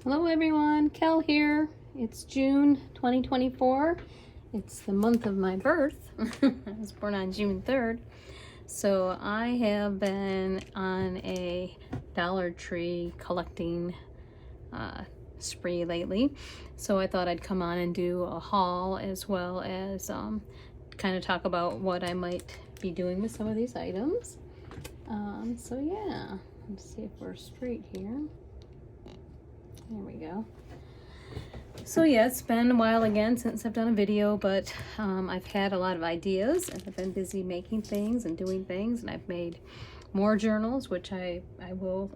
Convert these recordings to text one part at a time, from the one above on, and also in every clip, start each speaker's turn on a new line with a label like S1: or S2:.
S1: Hello everyone, Kel here. It's June 2024. It's the month of my birth. I was born on June 3rd. So I have been on a Dollar Tree collecting spree lately. So I thought I'd come on and do a haul as well as kind of talk about what I might be doing with some of these items. So yeah, let's see if we're straight here. There we go. So yeah, it's been a while again since I've done a video, but I've had a lot of ideas and I've been busy making things and doing things, and I've made more journals, which I will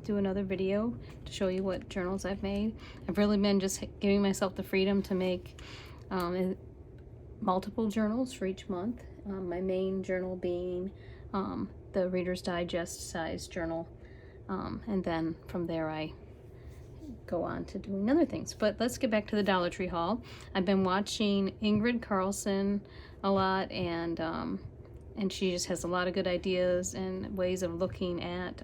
S1: do another video to show you what journals I've made. I've really been just giving myself the freedom to make multiple journals for each month. My main journal being the Reader's Digest size journal, and then from there I go on to doing other things. But let's get back to the Dollar Tree haul. I've been watching Ingrid Carlson a lot, and she just has a lot of good ideas and ways of looking at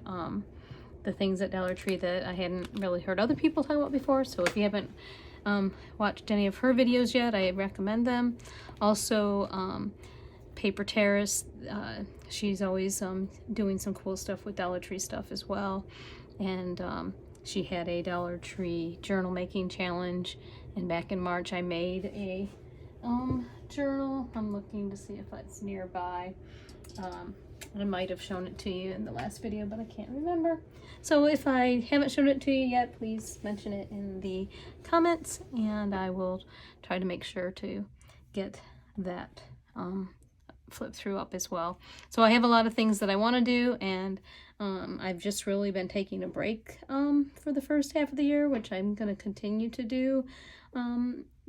S1: the things at Dollar Tree that I hadn't really heard other people talk about before. So if you haven't watched any of her videos yet, I recommend them. Also, Paper Terrace, she's always doing some cool stuff with Dollar Tree stuff as well. And she had a Dollar Tree journal making challenge, and back in March I made a journal. I'm looking to see if it's nearby. I might have shown it to you in the last video, but I can't remember. So if I haven't shown it to you yet, please mention it in the comments, and I will try to make sure to get that flip through up as well. So I have a lot of things that I want to do, and I've just really been taking a break for the first half of the year, which I'm going to continue to do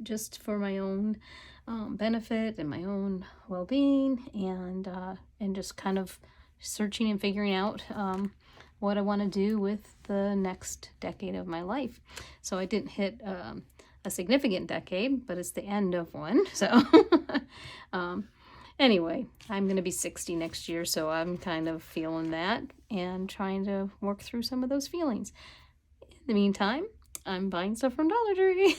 S1: just for my own benefit and my own well-being, and just kind of searching and figuring out what I want to do with the next decade of my life. So I didn't hit a significant decade, but it's the end of one. So anyway, I'm going to be 60 next year, so I'm kind of feeling that and trying to work through some of those feelings. In the meantime, I'm buying stuff from Dollar Tree.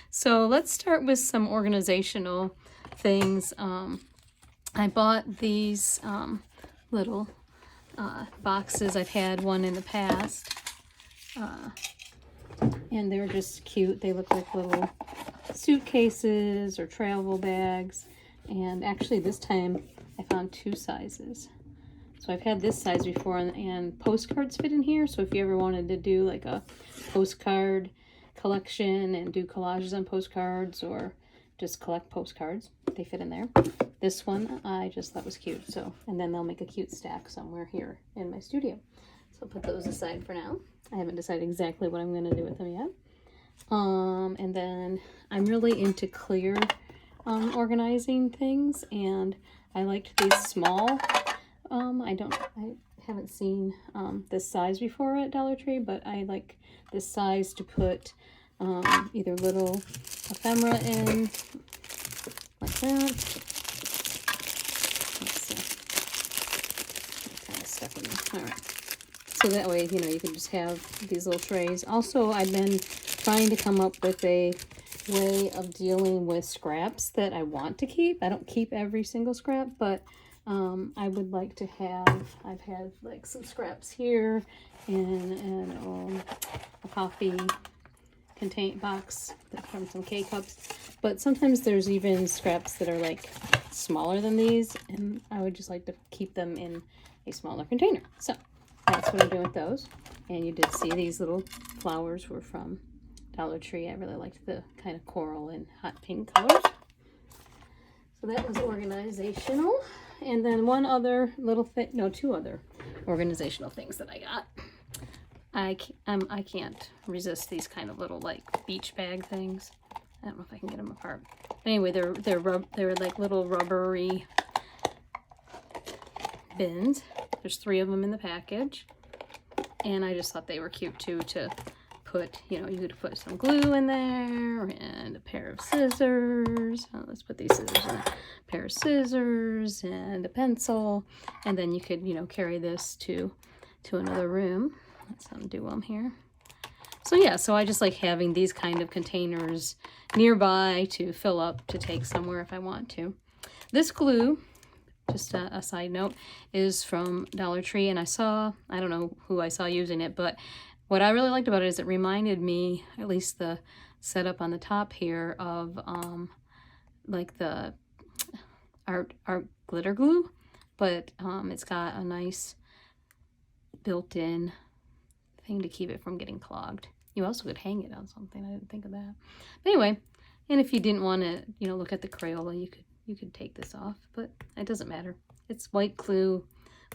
S1: So let's start with some organizational things. I bought these little boxes. I've had one in the past, and they're just cute. They look like little suitcases or travel bags. And actually this time I found two sizes. So I've had this size before, and postcards fit in here. So if you ever wanted to do like a postcard collection and do collages on postcards, or just collect postcards, they fit in there. This one I just thought was cute. So, and then they'll make a cute stack somewhere here in my studio. So I'll put those aside for now. I haven't decided exactly what I'm going to do with them yet. And then I'm really into clear organizing things, and I liked these small. I haven't seen this size before at Dollar Tree, but I like this size to put either little ephemera in, like that. Let's see. Kind of stuck in there. All right. So that way, you know, you can just have these little trays. Also, I've been trying to come up with a way of dealing with scraps that I want to keep. I don't keep every single scrap, but I would like to have, I've had like some scraps here and a coffee box from some K-cups, but sometimes there's even scraps that are like smaller than these, and I would just like to keep them in a smaller container. So that's what I'm doing with those. And you did see these little flowers were from Dollar Tree. I really liked the kind of coral and hot pink colors. So that was organizational. And then one other little thing, no, two other organizational things that I got. I can't resist these kind of little like beach bag things. I don't know if I can get them apart. Anyway, they're like little rubbery bins. There's 3 of them in the package, and I just thought they were cute too to put, you know, you could put some glue in there and a pair of scissors. Let's put these scissors in. A pair of scissors and a pencil, and then you could, you know, carry this to another room. Let's undo them here. So So yeah, so I just like having these kind of containers nearby to fill up to take somewhere if I want to. This glue, just a side note, is from Dollar Tree, and I don't know who I saw using it, but what I really liked about it is it reminded me, at least the setup on the top here, of like the art glitter glue, but it's got a nice built-in thing to keep it from getting clogged. You also could hang it on something. I didn't think of that. But anyway, and if you didn't want to, you know, look at the Crayola, you could take this off, but it doesn't matter. It's white glue.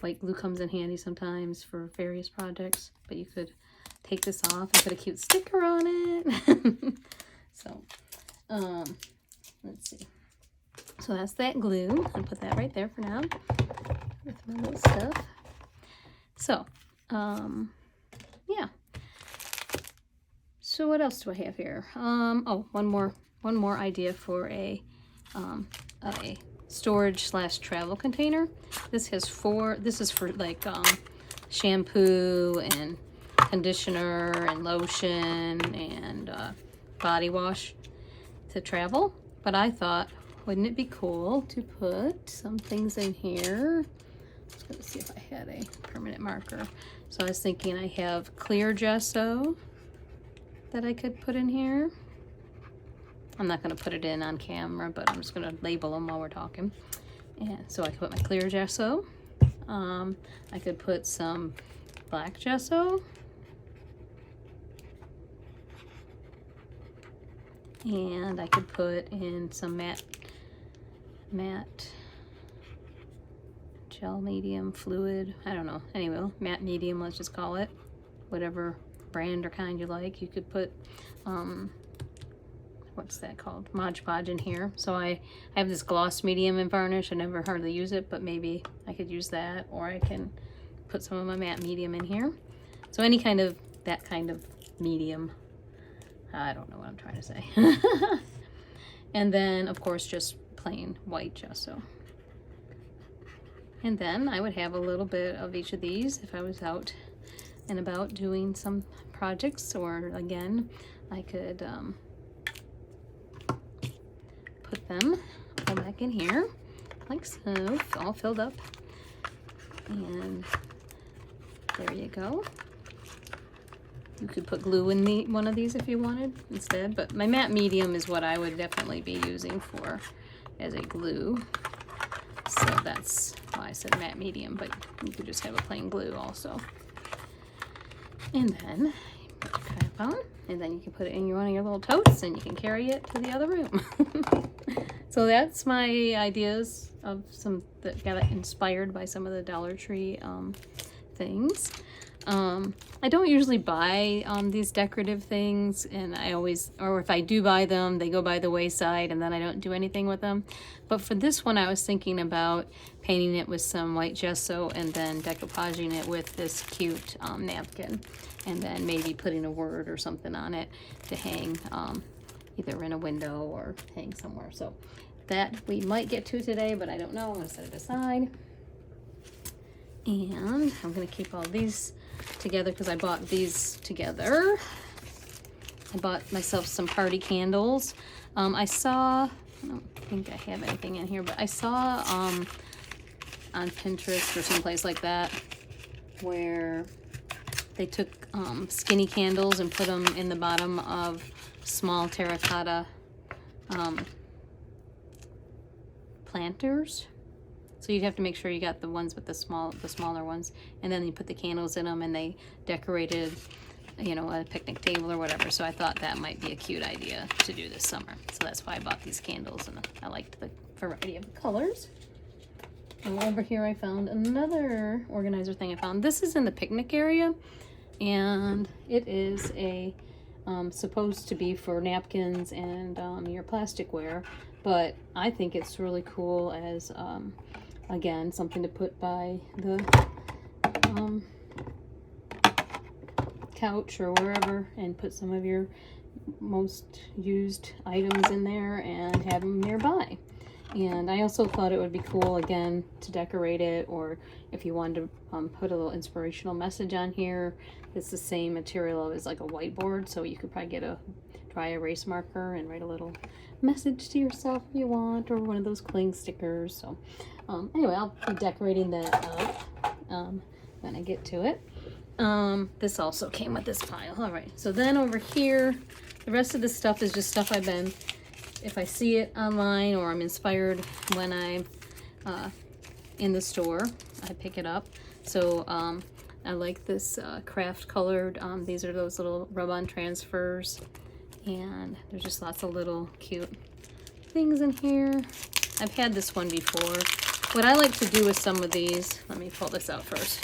S1: White glue comes in handy sometimes for various projects, but you could take this off and put a cute sticker on it. So, let's see. So that's that glue. I'll put that right there for now with my little stuff. So, yeah. So what else do I have here? Oh, one more idea for a storage / travel container. This is for like shampoo and conditioner and lotion and body wash to travel. But I thought, wouldn't it be cool to put some things in here? Let's see if I had a permanent marker. So I was thinking I have clear gesso that I could put in here. I'm not going to put it in on camera, but I'm just going to label them while we're talking. And so I could put my clear gesso. I could put some black gesso. And I could put in some matte gel medium fluid. I don't know. Anyway, matte medium, let's just call it. Whatever brand or kind you like. You could put, what's that called? Mod Podge in here. So I have this gloss medium in varnish. I never hardly use it, but maybe I could use that, or I can put some of my matte medium in here. So any kind of, that kind of medium. I don't know what I'm trying to say. And then, of course, just plain white gesso. And then I would have a little bit of each of these if I was out and about doing some projects, or again, I could put them all back in here, like so, all filled up. And there you go. You could put glue in one of these if you wanted instead, but my matte medium is what I would definitely be using for as a glue. So that's why I said matte medium, but you could just have a plain glue also. And then you put the cap on, and then you can put it in one of your little totes, and you can carry it to the other room. So that's my ideas of some that got inspired by some of the Dollar Tree things. I don't usually buy these decorative things, and I always, or if I do buy them, they go by the wayside and then I don't do anything with them. But for this one, I was thinking about painting it with some white gesso and then decoupaging it with this cute napkin, and then maybe putting a word or something on it to hang either in a window or hang somewhere. So that we might get to today, but I don't know. I'm going to set it aside. And I'm going to keep all these together because I bought these together. I bought myself some party candles. I don't think I have anything in here, but I saw on Pinterest or someplace like that where they took skinny candles and put them in the bottom of small terracotta planters. So you'd have to make sure you got the ones with the smaller ones, and then you put the candles in them, and they decorated, you know, a picnic table or whatever. So I thought that might be a cute idea to do this summer. So that's why I bought these candles, and I liked the variety of the colors. And over here I found another organizer thing I found. This is in the picnic area, and it is a supposed to be for napkins and your plasticware, but I think it's really cool as again, something to put by the couch or wherever, and put some of your most used items in there and have them nearby. And I also thought it would be cool, again, to decorate it, or if you wanted to put a little inspirational message on here. It's the same material as like a whiteboard, so you could probably get a dry erase marker and write a little message to yourself if you want, or one of those cling stickers. So anyway, I'll be decorating that up when I get to it. This also came with this pile. All right, so then over here, the rest of this stuff is just stuff I've been, if I see it online or I'm inspired when I'm in the store, I pick it up. So I like this craft colored, these are those little rub-on transfers, and there's just lots of little cute things in here. I've had this one before. What I like to do with some of these, let me pull this out first.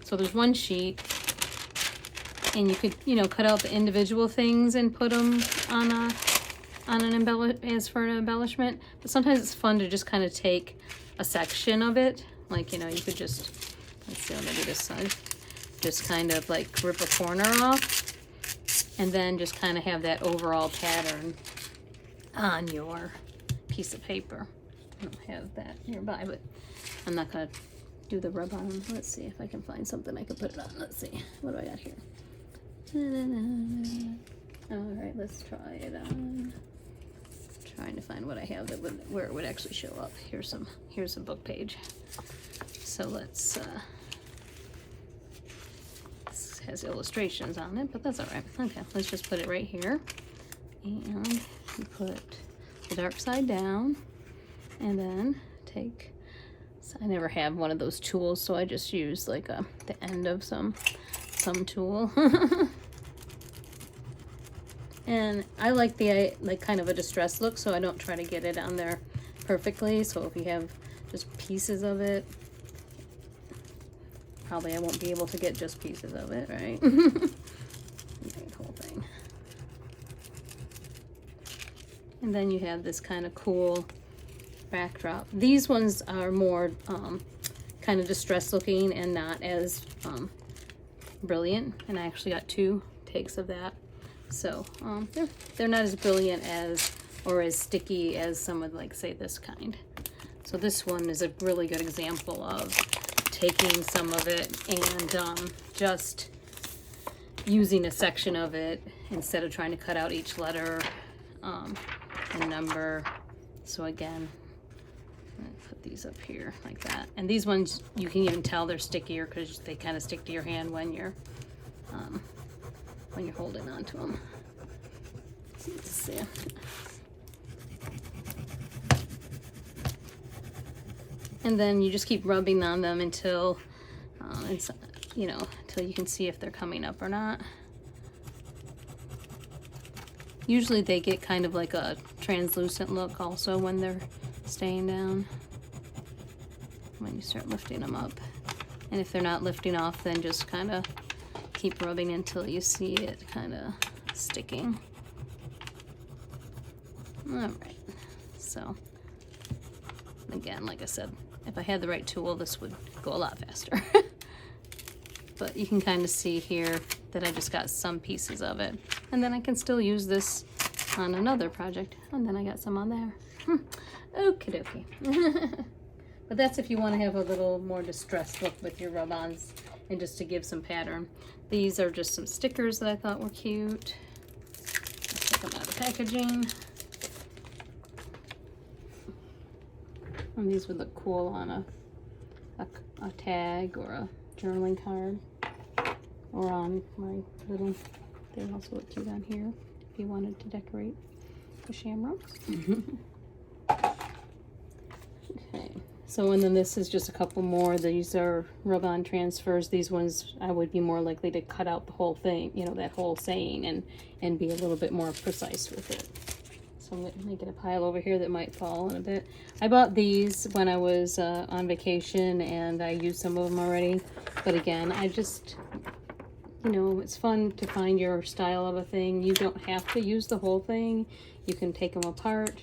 S1: So there's one sheet, and you could, you know, cut out the individual things and put them on an as for an embellishment. But sometimes it's fun to just kind of take a section of it, like, you know, you could just, let's see, let me do this side, just kind of like rip a corner off, and then just kind of have that overall pattern on your piece of paper. I don't have that nearby, but I'm not gonna do the rub on. Let's see if I can find something I can put it on. Let's see, what do I got here? All right, let's try it on. Trying to find what I have that would, where it would actually show up. Here's a book page. So let's this has illustrations on it, but that's all right. Okay, let's just put it right here, and you put the dark side down, and then take, so I never have one of those tools, so I just use like the end of some tool. And I like the like kind of a distressed look, so I don't try to get it on there perfectly. So if you have just pieces of it, probably I won't be able to get just pieces of it, right? The whole thing. And then you have this kind of cool backdrop. These ones are more kind of distressed looking and not as brilliant. And I actually got 2 takes of that. So they're not as brilliant as, or as sticky as some would like, say, this kind. So this one is a really good example of taking some of it and just using a section of it instead of trying to cut out each letter and number. So again, I'm gonna put these up here like that. And these ones, you can even tell they're stickier because they kind of stick to your hand when you're holding on to them. Let's see. And then you just keep rubbing on them until it's, you know, until you can see if they're coming up or not. Usually they get kind of like a translucent look also when they're staying down, when you start lifting them up. And if they're not lifting off, then just kind of keep rubbing until you see it kind of sticking. All right, so again, like I said, if I had the right tool, this would go a lot faster. But you can kind of see here that I just got some pieces of it, and then I can still use this on another project, and then I got some on there. Okie dokie. But that's if you want to have a little more distressed look with your rub-ons and just to give some pattern. These are just some stickers that I thought were cute. Let's take them out of the packaging. And these would look cool on a tag or a journaling card, or on my little, they also look cute on here if you wanted to decorate the shamrocks. Okay, so and then this is just a couple more. These are rub-on transfers. These ones I would be more likely to cut out the whole thing, you know, that whole saying, and be a little bit more precise with it. So I'm going to make it a pile over here that might fall in a bit. I bought these when I was on vacation, and I used some of them already. But again, I just, you know, it's fun to find your style of a thing. You don't have to use the whole thing. You can take them apart.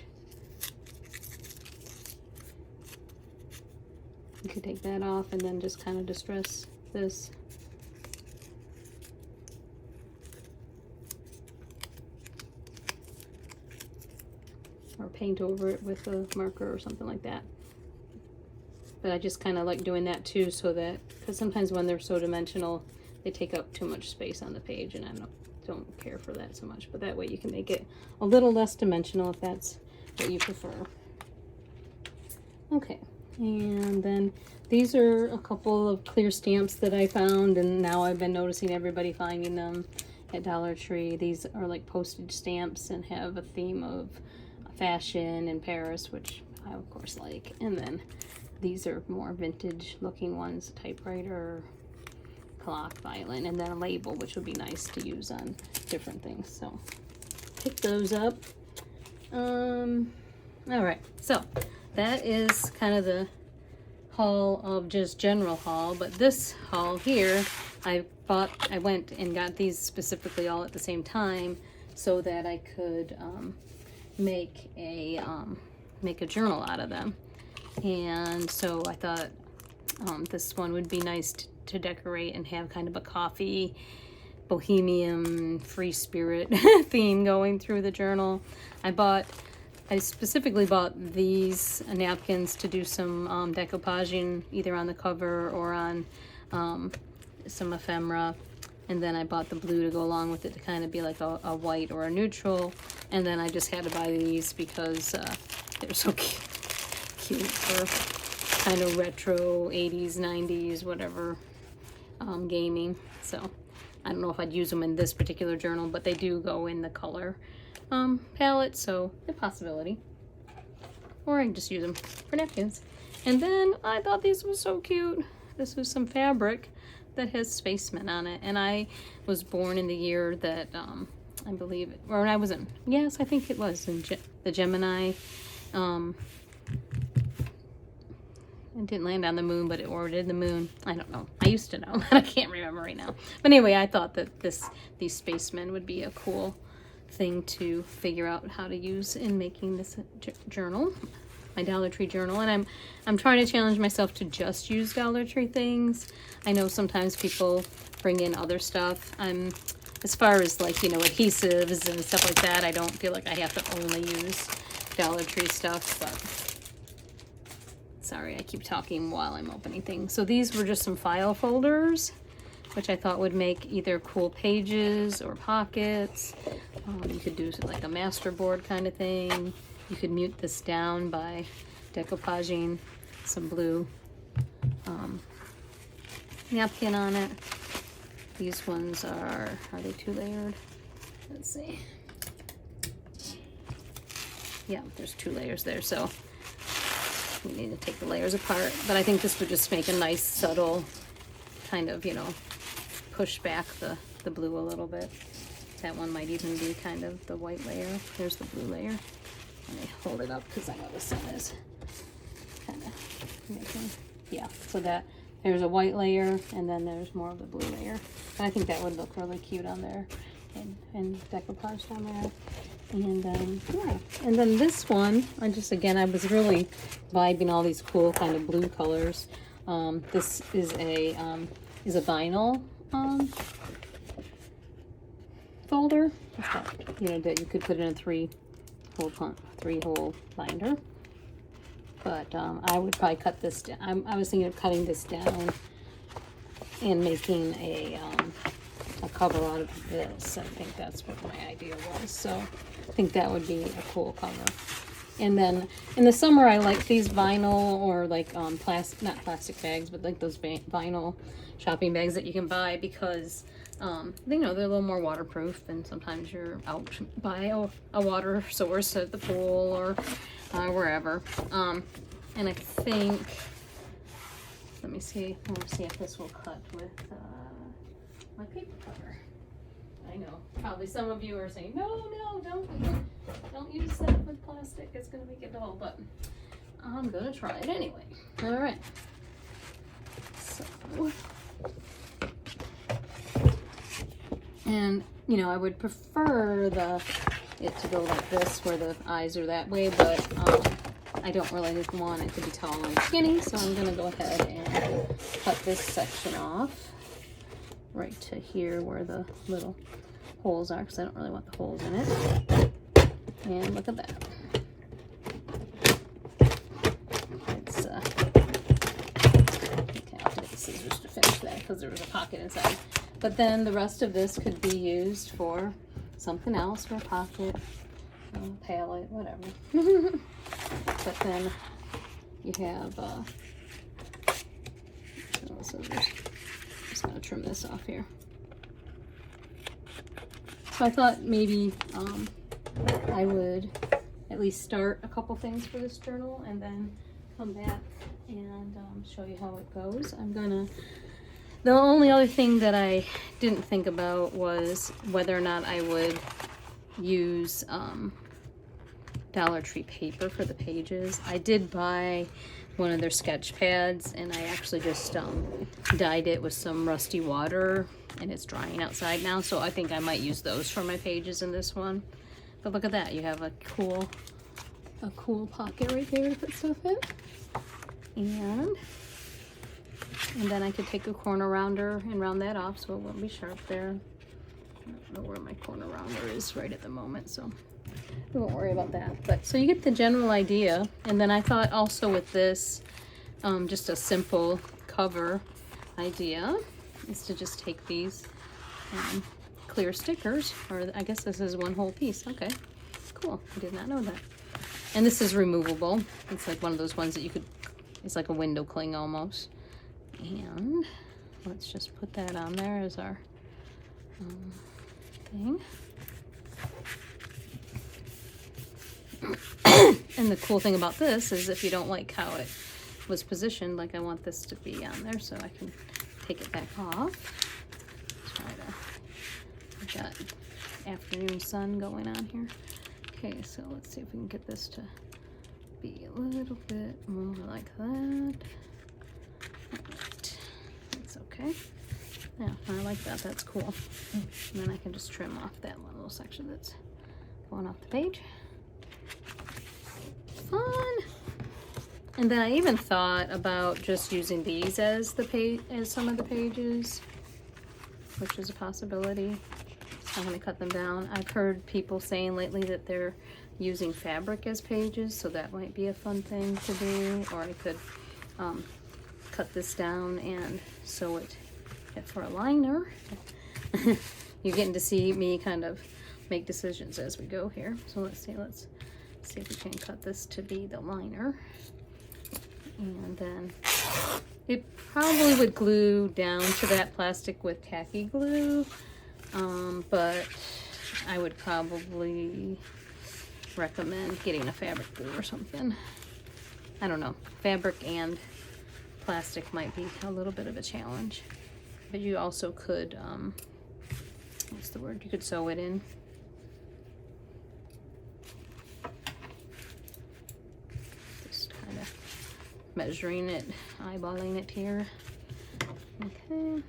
S1: You could take that off and then just kind of distress this. or paint over it with a marker or something like that. But I just kind of like doing that too, so that, because sometimes when they're so dimensional, they take up too much space on the page, and I don't care for that so much. But that way you can make it a little less dimensional if that's what you prefer. Okay, and then these are a couple of clear stamps that I found, and now I've been noticing everybody finding them at Dollar Tree. These are like postage stamps and have a theme of fashion in Paris, which I of course like. And then these are more vintage looking ones, typewriter, clock, violin, and then a label, which would be nice to use on different things. So pick those up. All right, so that is kind of the haul of just general haul, but this haul here, I went and got these specifically all at the same time so that I could make a journal out of them. And so I thought this one would be nice to decorate and have kind of a coffee, bohemian, free spirit theme going through the journal. I specifically bought these napkins to do some decoupaging either on the cover or on some ephemera. And then I bought the blue to go along with it to kind of be like a white or a neutral. And then I just had to buy these because they're so cute for kind of retro 80s, 90s, whatever, gaming. So I don't know if I'd use them in this particular journal, but they do go in the color palette, so a possibility. Or I can just use them for napkins. And then I thought these were so cute. This was some fabric that has spacemen on it, and I was born in the year that I believe, or I wasn't. Yes, I think it was in the Gemini. It didn't land on the moon, but it orbited the moon. I don't know. I used to know, but I can't remember right now. But anyway, I thought that these spacemen would be a cool thing to figure out how to use in making this journal, my Dollar Tree journal. And I'm trying to challenge myself to just use Dollar Tree things. I know sometimes people bring in other stuff. As far as like, you know, adhesives and stuff like that, I don't feel like I have to only use Dollar Tree stuff, but sorry, I keep talking while I'm opening things. So these were just some file folders, which I thought would make either cool pages or pockets. You could do like a master board kind of thing. You could mute this down by decoupaging some blue napkin on it. These ones are they 2-layered? Let's see. Yeah, there's 2 layers there, so we need to take the layers apart. But I think this would just make a nice subtle kind of, you know, push back the blue a little bit. That one might even be kind of the white layer. There's the blue layer. Let me hold it up because I know the sun is kind of making, yeah, so that there's a white layer and then there's more of the blue layer. And I think that would look really cute on there and decoupage on there. And yeah, and then this one, I was really vibing all these cool kind of blue colors. This is a vinyl folder, you know, that you could put in a 3-hole binder. But I would probably cut this down. I was thinking of cutting this down and making a cover out of this. I think that's what my idea was. So I think that would be a cool cover. And then in the summer, I like these vinyl or like not plastic bags, but like those vinyl shopping bags that you can buy because you know, they're a little more waterproof, and sometimes you're out by a water source at the pool or wherever. And I think, let me see if this will cut with my paper cutter. I know, probably some of you are saying, no, don't use that with plastic, it's gonna make it dull, but I'm gonna try it anyway. All right, so, and you know, I would prefer it to go like this, where the eyes are that way, but I don't really want it to be tall and skinny, so I'm gonna go ahead and cut this section off right to here where the little holes are, because I don't really want the holes in it. And look at that. because there was a pocket inside. But then the rest of this could be used for something else, for a pocket, palette, whatever. But then you have, scissors. Just gonna trim this off here. So I thought maybe I would at least start a couple things for this journal and then come back and show you how it goes. The only other thing that I didn't think about was whether or not I would use Dollar Tree paper for the pages. I did buy one of their sketch pads, and I actually just dyed it with some rusty water, and it's drying outside now, so I think I might use those for my pages in this one. But look at that, you have a cool pocket right there to put stuff in. And then I could take a corner rounder and round that off so it won't be sharp there. I don't know where my corner rounder is right at the moment, so we won't worry about that. But so you get the general idea. And then I thought also with this, just a simple cover idea is to just take these clear stickers, or I guess this is one whole piece. Okay, cool. I did not know that. And this is removable. It's like one of those ones that you could, it's like a window cling almost. And let's just put that on there as our thing. And the cool thing about this is if you don't like how it was positioned, like I want this to be on there so I can take it back off. I've got afternoon sun going on here. Okay, so let's see if we can get this to be a little bit more like that. Right. That's okay. Yeah, I like that. That's cool. And then I can just trim off that one little section that's going off the page. Fun. And then I even thought about just using these as the page, as some of the pages, which is a possibility. I'm going to cut them down. I've heard people saying lately that they're using fabric as pages, so that might be a fun thing to do. Or I could cut this down and sew it for a liner. You're getting to see me kind of make decisions as we go here. So let's see if we can cut this to be the liner. And then it probably would glue down to that plastic with tacky glue, but I would probably recommend getting a fabric glue or something. I don't know, fabric and plastic might be a little bit of a challenge, but you also could, what's the word, you could sew it in. Measuring it, eyeballing it here. Okay.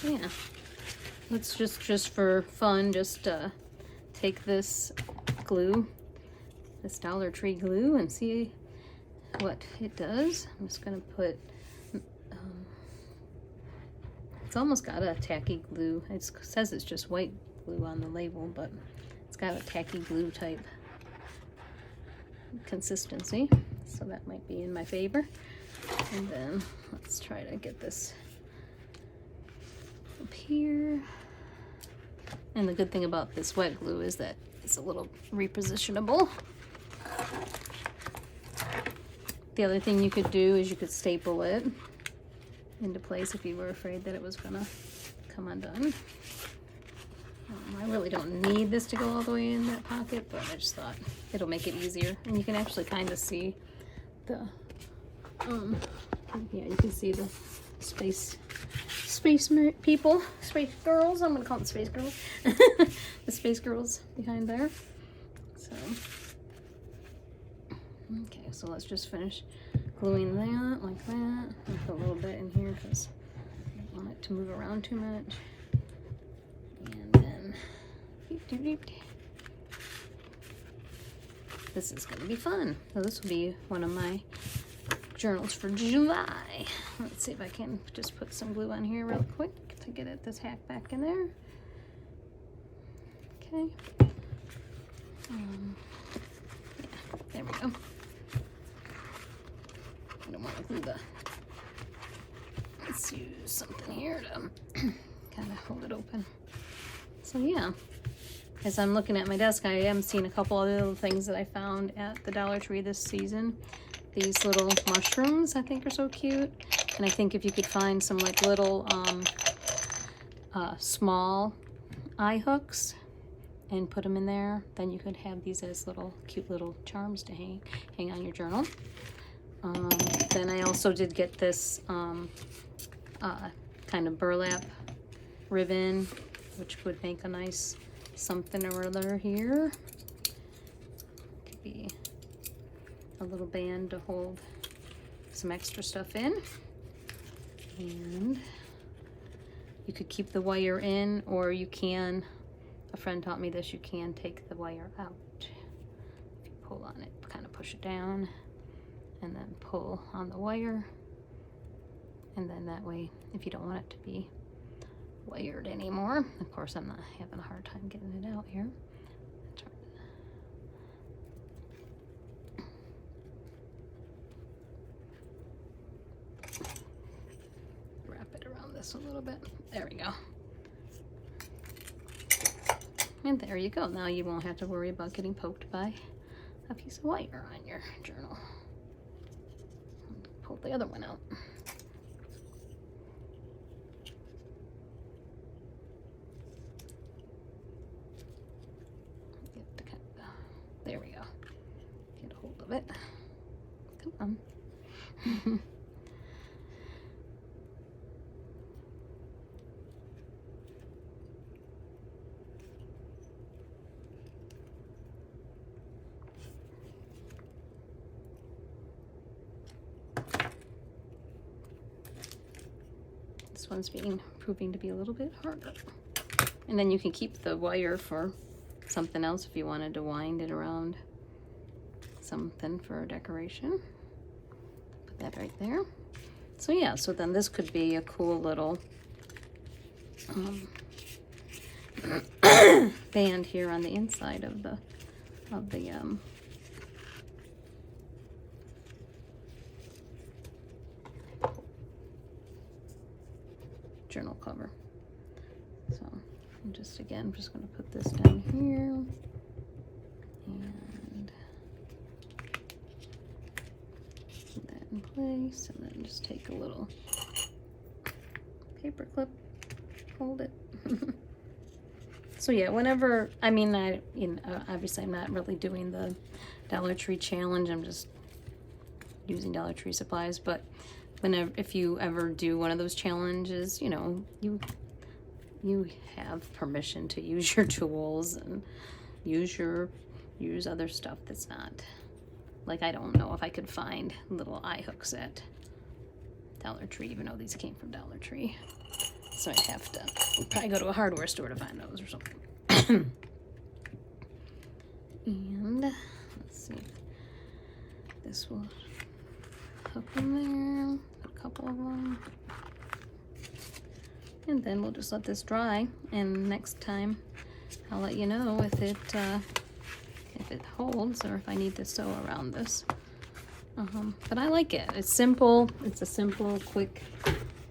S1: Yeah. Let's just for fun, just take this glue, this Dollar Tree glue, and see what it does. I'm just gonna put, it's almost got a tacky glue. It says it's just white glue on the label, but it's got a tacky glue type consistency, so that might be in my favor. And then let's try to get this up here. And the good thing about this wet glue is that it's a little repositionable. The other thing you could do is you could staple it into place if you were afraid that it was gonna come undone. I really don't need this to go all the way in that pocket, but I just thought it'll make it easier. And you can actually kind of see the, yeah, you can see the space people, space girls. I'm gonna call them space girls. The space girls behind there. So, okay, so let's just finish gluing that like that. I'll put a little bit in here because I don't want it to move around too much. This is going to be fun. So this will be one of my journals for July. Let's see if I can just put some glue on here real quick to get it, this hack back in there. Okay. Yeah, there we go. don't want to glue the, let's use something here to kind of hold it open. So yeah, as I'm looking at my desk, I am seeing a couple other little things that I found at the Dollar Tree this season. These little mushrooms I think are so cute. And I think if you could find some like little small eye hooks and put them in there, then you could have these as little cute little charms to hang on your journal. Then I also did get this kind of burlap ribbon, which would make a nice something or other here. Could be a little band to hold some extra stuff in. And you could keep the wire in, or you can, a friend taught me this, you can take the wire out. If you pull on it, kind of push it down, and then pull on the wire. And then that way, if you don't want it to be wired anymore, of course I'm not having a hard time getting it out here. This a little bit. There we go. And there you go. Now you won't have to worry about getting poked by a piece of wire on your journal. Pull the other one out. There we go. Get a hold of it. Come on. This one's proving to be a little bit harder. And then you can keep the wire for something else if you wanted to wind it around something for decoration. Put that right there. So yeah, so then this could be a cool little band here on the inside of the journal cover. So I'm just going to put this down here and put that in place, and then just take a little paper clip, hold it. So yeah, whenever, I mean, obviously I'm not really doing the Dollar Tree challenge, I'm just using Dollar Tree supplies, but whenever, if you ever do one of those challenges, you know, you have permission to use your tools and use other stuff that's not, like, I don't know if I could find little eye hooks at Dollar Tree, even though these came from Dollar Tree. So I'd have to probably go to a hardware store to find those or something. And let's see if this will hook in there, a couple of them. And then we'll just let this dry, and next time I'll let you know if it holds or if I need to sew around this. But I like it. It's simple. It's a simple, quick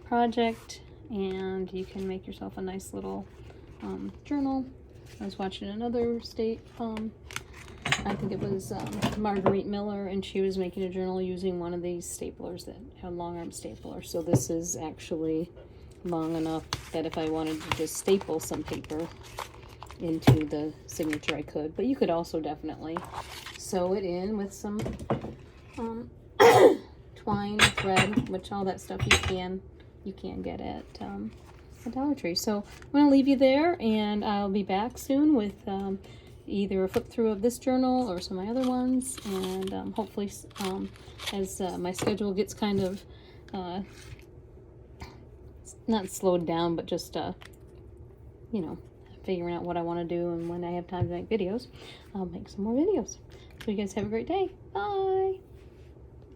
S1: project, and you can make yourself a nice little journal. I was watching another I think it was Marguerite Miller, and she was making a journal using one of these staplers that have long arm stapler. So this is actually long enough that if I wanted to just staple some paper into the signature, I could. But you could also definitely sew it in with some twine, thread, which all that stuff you can get at Dollar Tree. So I'm going to leave you there, and I'll be back soon with either a flip through of this journal or some of my other ones, and hopefully as my schedule gets kind of not slowed down, but just you know, figuring out what I want to do and when I have time to make videos, I'll make some more videos. So you guys have a great day. Bye.